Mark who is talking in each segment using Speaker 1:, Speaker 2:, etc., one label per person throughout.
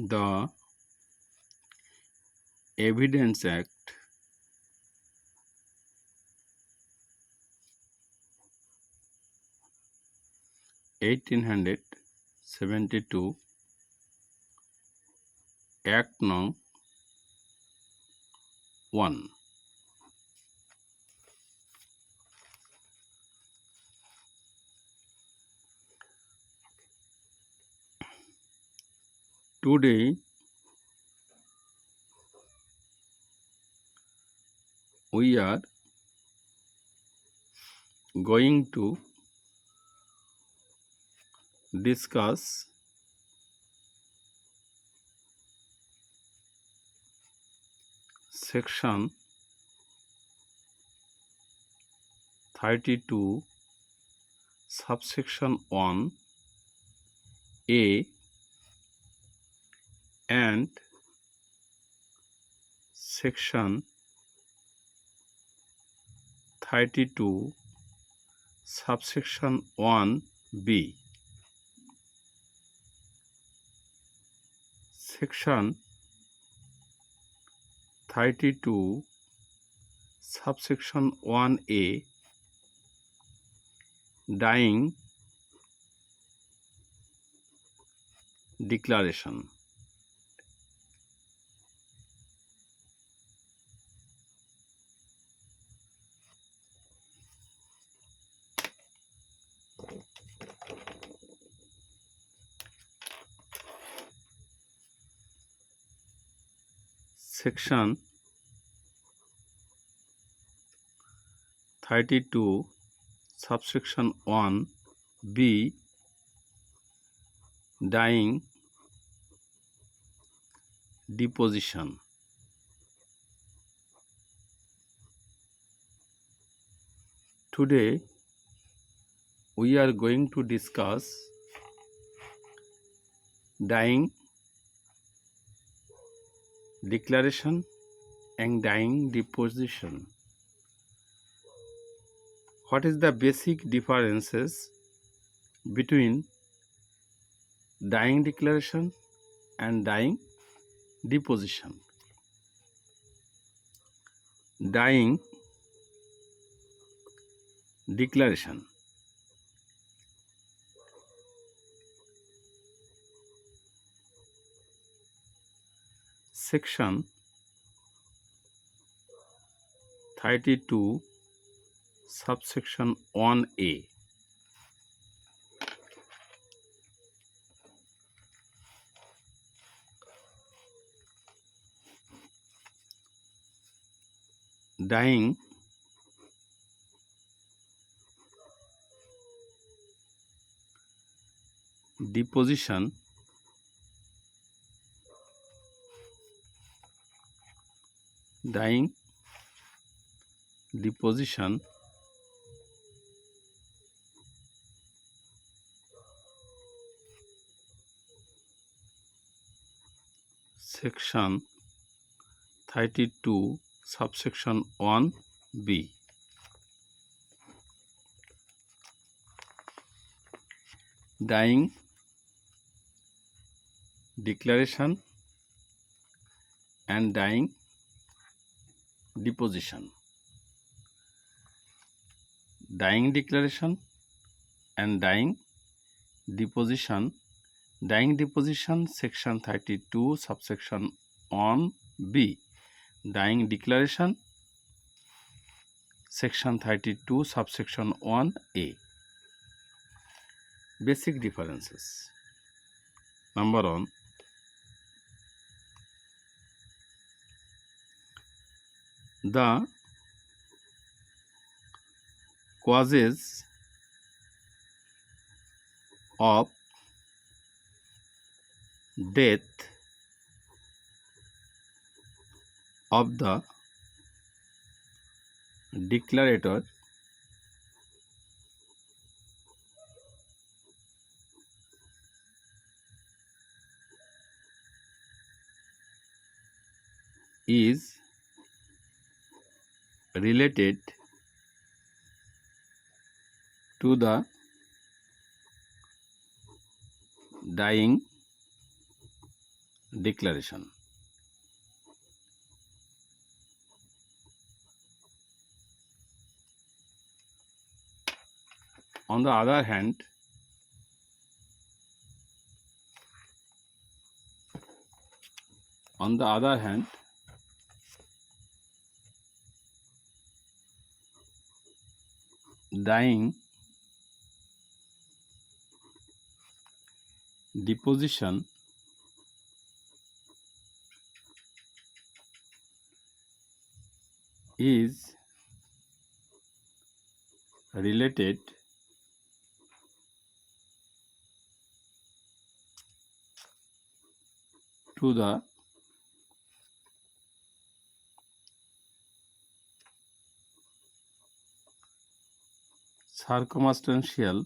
Speaker 1: The Evidence Act 1872, Act Nong 1. Today we are going to discuss section 32 subsection 1 A and section 32 subsection 1 B. Section 32 subsection 1 A, dying declaration. Section 32 subsection 1 B, dying deposition. Today we are going to discuss dying declaration and dying deposition. What is the basic differences between dying declaration and dying deposition? Dying declaration. Section 32 subsection 1A. Dying deposition. Dying deposition section 32 subsection 1 B. Dying declaration and dying deposition. Dying declaration and dying deposition. Dying deposition section 32 subsection 1 B. Dying declaration section 32 subsection 1 A. Basic differences. Number 1, the causes of death of the declarator is related to the dying declaration. On the other hand, dying deposition is related to the circumstantial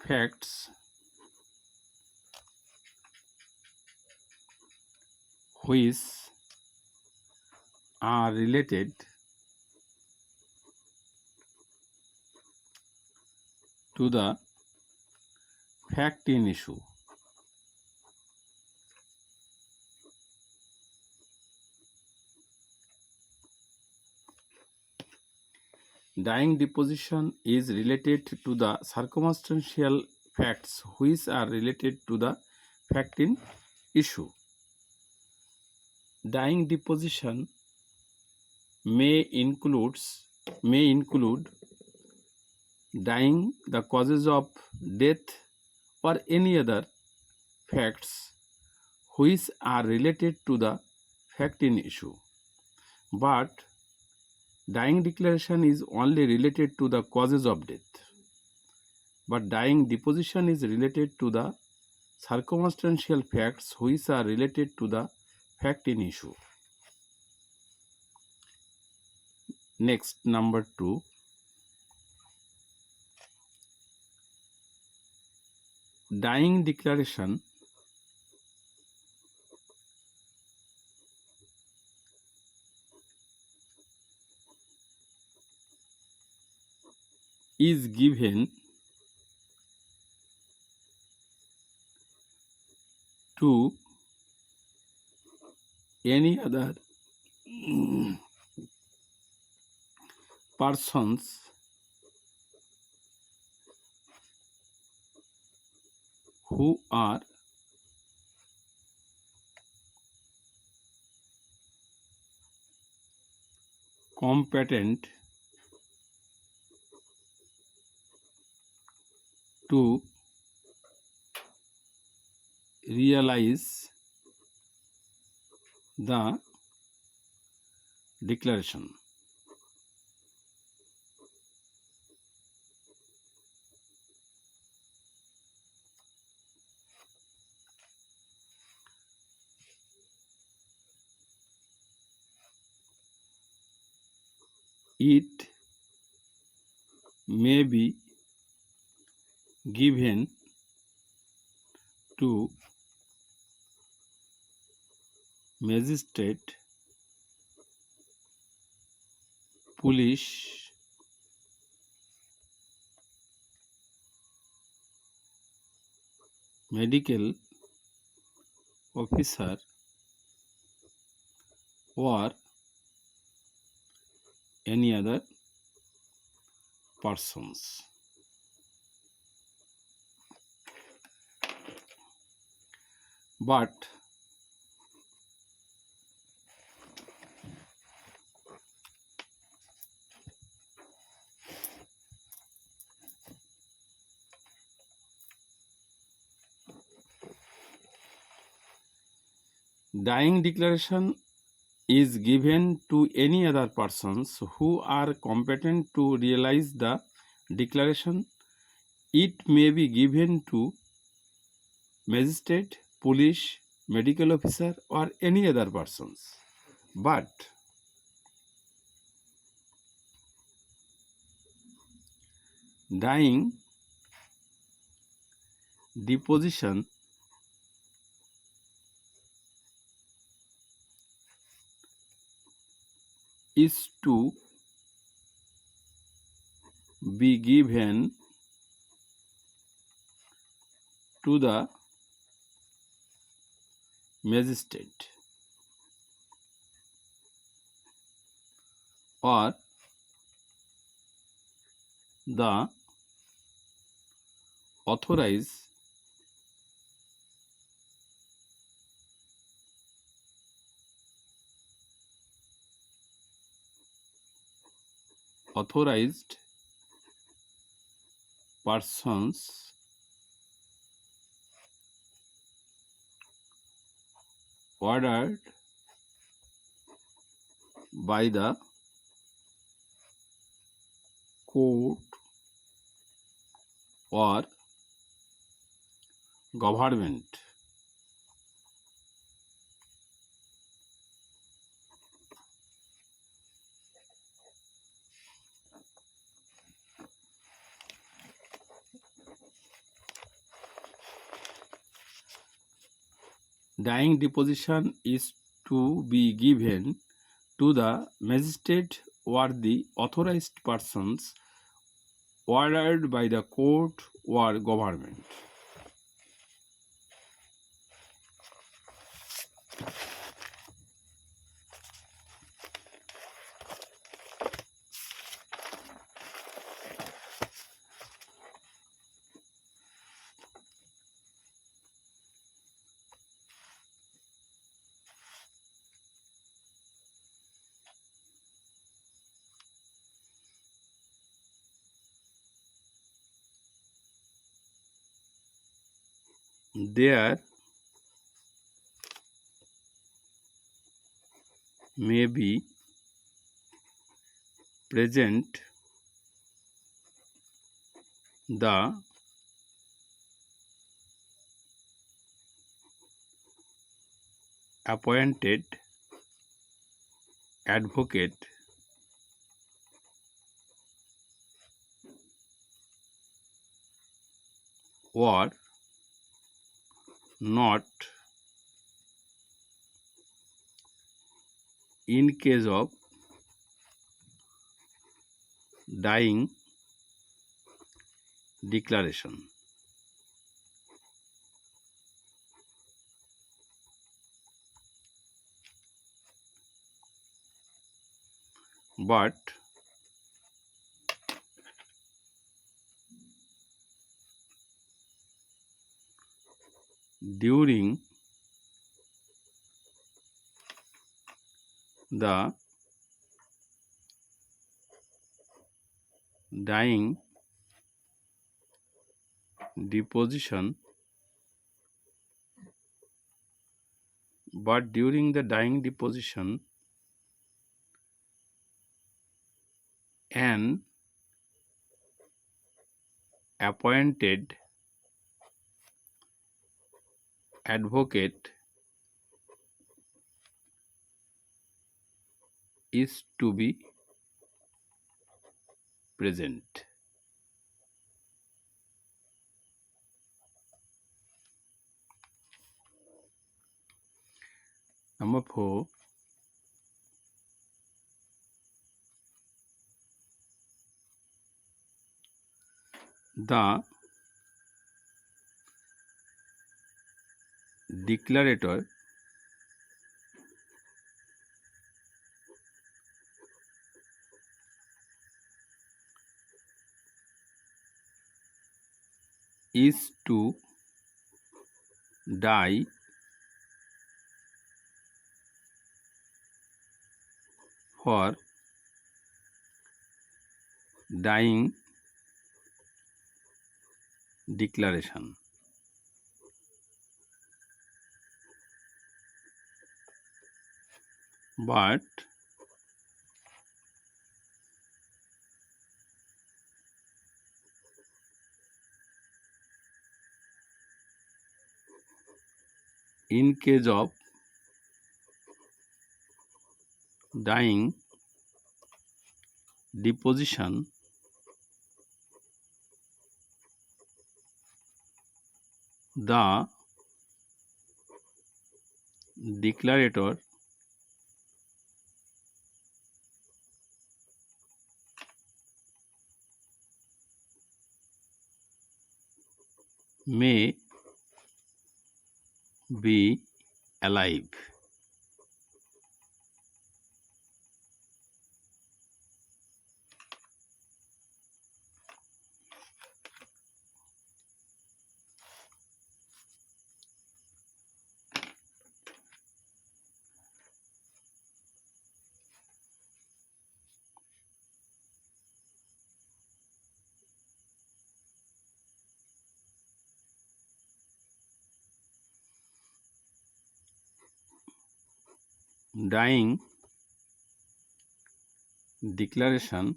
Speaker 1: facts which are related to the fact in issue. Dying deposition is related to the circumstantial facts which are related to the fact in issue. Dying deposition may include dying, the causes of death, or any other facts which are related to the fact in issue. But dying declaration is only related to the causes of death. But dying deposition is related to the circumstantial facts which are related to the fact in issue. Next, number 2. Dying declaration is given to any other persons who are competent to realize the declaration. It may be given to magistrate, police, medical officer, or any other persons. But dying declaration is given to any other persons who are competent to realize the declaration. It may be given to magistrate, police, medical officer, or any other persons. But dying deposition is to be given to the magistrate or the authorized persons ordered by the court or government. Dying deposition is to be given to the magistrate or the authorized persons ordered by the court or government. There may be present the appointed advocate or not in case of dying declaration. But during the dying deposition an appointed advocate is to be present. Number 4. The declarator is to die for dying declaration. But in case of dying deposition, the declarator may be alive. Dying declaration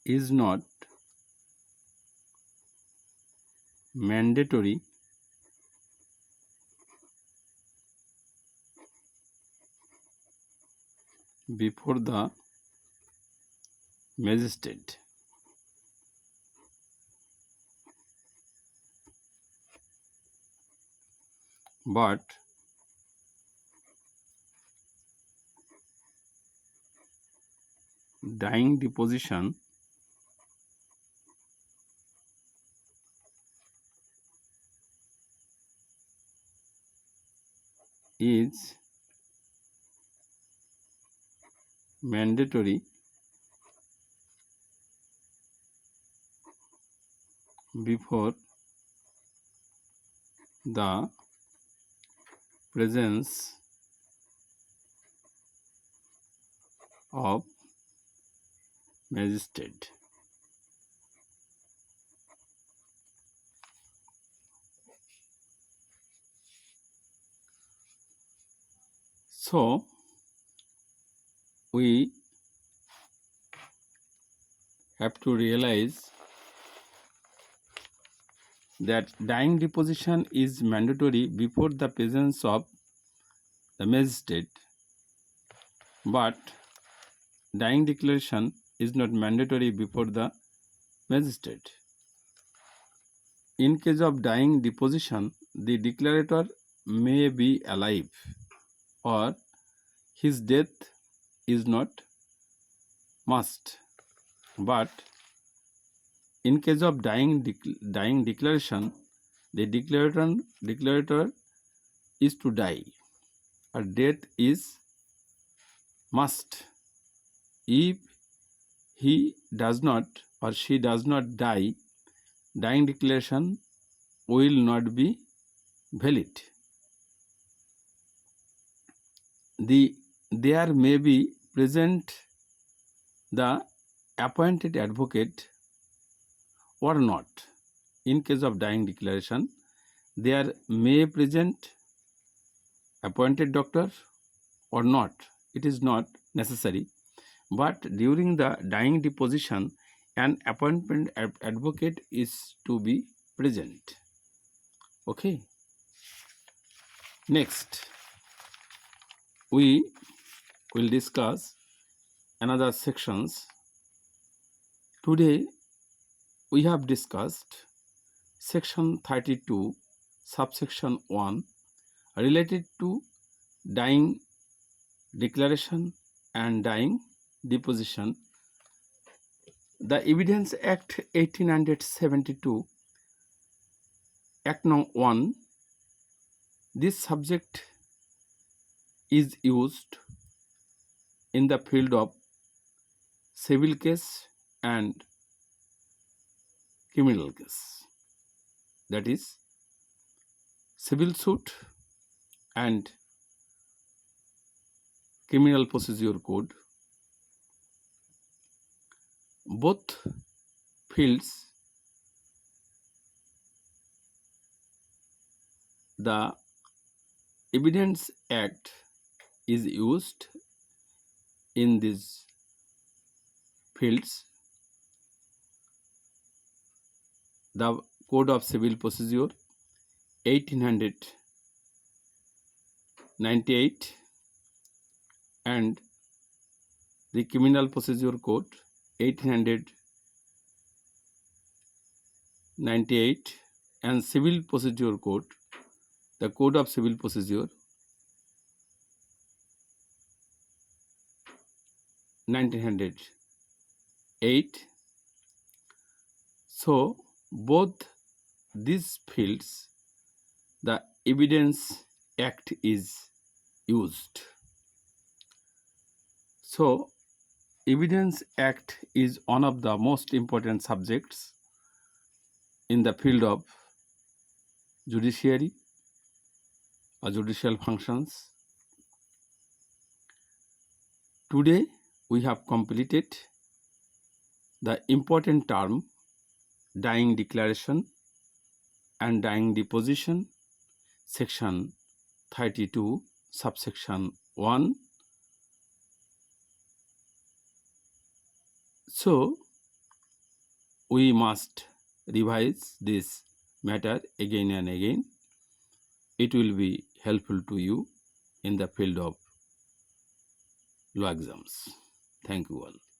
Speaker 1: is not mandatory before the magistrate, but dying deposition is mandatory before the presence of magistrate. So we have to realize that dying deposition is mandatory before the presence of the magistrate, but dying declaration is not mandatory before the magistrate. In case of dying deposition, the declarator may be alive or his death is not must, but in case of dying declaration, the declarator is to die or death is must. If he does not or she does not die, dying declaration will not be valid. There may be present the appointed advocate or not. In case of dying declaration, there may present appointed doctor or not. It is not necessary. But during the dying deposition, an appointed advocate is to be present. Okay. Next, we will discuss another sections. Today, we have discussed section 32, subsection 1, related to dying declaration and dying deposition. The Evidence Act 1872, Act No. 1, this subject is used in the field of civil case and criminal case. That is, civil suit and criminal procedure code. Both fields, the Evidence Act is used in these fields. The Code of Civil Procedure 1898 and the Criminal Procedure Code 1898 and Civil Procedure Code, the Code of Civil Procedure 1908. So both these fields the Evidence Act is used. So Evidence Act is one of the most important subjects in the field of judiciary or judicial functions. Today we have completed the important term dying declaration and dying deposition, section 32, subsection 1. So we must revise this matter again and again. It will be helpful to you in the field of law exams. Thank you all.